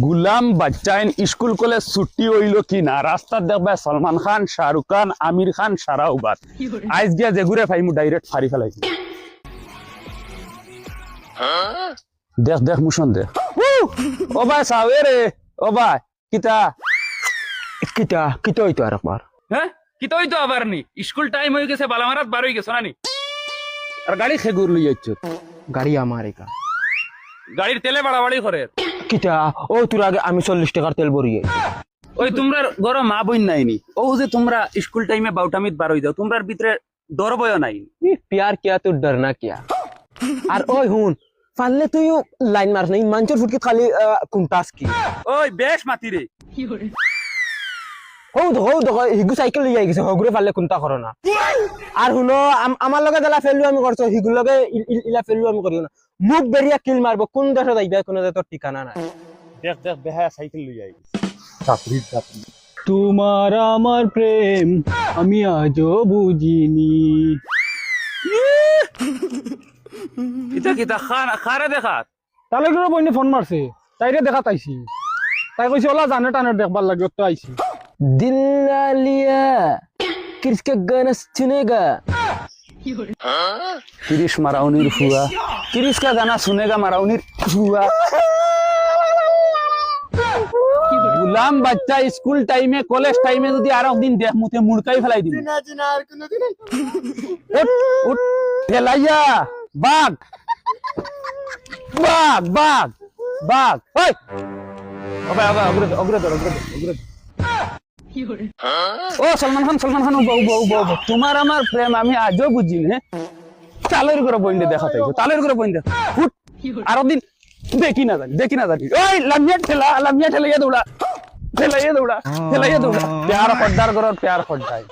গুলাম বাচ্চাইন school college ছুটি হইল কি না রাস্তা দেখবা সলমান খান শাহরুখ খান আমির খান সারা উবাদ আইজ গিয়া যেগুরে ফাইমু ডাইরেক্ট ফারি ফেলাইছি দেখ দেখ মুশন দেখ ও ভাই সাওয়ে রে ও ভাই কিতা কিতা কিতা হইতো আর একবার হ্যাঁ কিতা হইতো আবার নি স্কুল টাইম হয়ে গেছে বালামারাত বার হয়ে গেছে না নি আর গাড়ি খেগুর লই যাচ্ছ গাড়ি আমার একা গাড়ির তেলে বাড়াবাড়ি করে কিতা ও তোর আগে আমি 40 টাকার তেল ভরিয়ে ওই তোমরা ঘর মা বইন নাইনি ও যে তোমরা স্কুল টাইমে বাউটামিত বার হয়ে যাও তোমরার ভিতরে ডর ভয় নাই प्यार किया तो डरना क्या আর ওই হুন পারলে তুই লাইন মারছ না মাঞ্চর ফুটকে খালি কুমতাস কি ওই বেশ মাতি রে হৌ দেখো হিগু সাইকেল লই আই গেছে হগুরে পারলে কুমতা করো না আর হুনো আমার লগে দালা ফেলু আমি করছো হিগুর লগে ইলা ফেলু আমি করিও না মুখ বেরিয়া কিল মারবো কোন দেশে যাইবা কোন দেশে তোর ঠিকানা নাই দেখ দেখ বেহায়া সাইকেল লই আই চাপড়ি চাপড়ি তোমার আমার প্রেম আমি আজও বুঝিনি এটা কিতা খারা দেখাত তাহলে কোনো বইনে ফোন মারছে তাইরে দেখা তাইছি তাই কইছে ওলা জানে টানে দেখবার লাগে তো আইছি दिल ना लिया किसके गाना सुनेगा किरिश माराउनिर फुआ किरिश का गाना सुनेगा माराउनिर फुआ गुलाम बच्चा स्कूल टाइमे कॉलेज टाइमे যদি আর একদিন দেখ মুতে মুড়কাই ফেলাই দিবি না জিনা আর কোনো দিন উঠ ফেলাইয়া বাঘ বাঘ বাঘ বাঘ ওই ওবে ওবে অগ্রদর ও সলমান খান উবা তোমার আমার প্রেম আমি আজও বুঝি না চালের করে বইন্ডে দেখা তাইছো চালের করে বইন্ডে ফুট আর দিন দেখি না জানি ওই লামিয়া ঠেলা ইয়ে দৌড়া প্যার খদ্দার করত প্যার খদ্দাই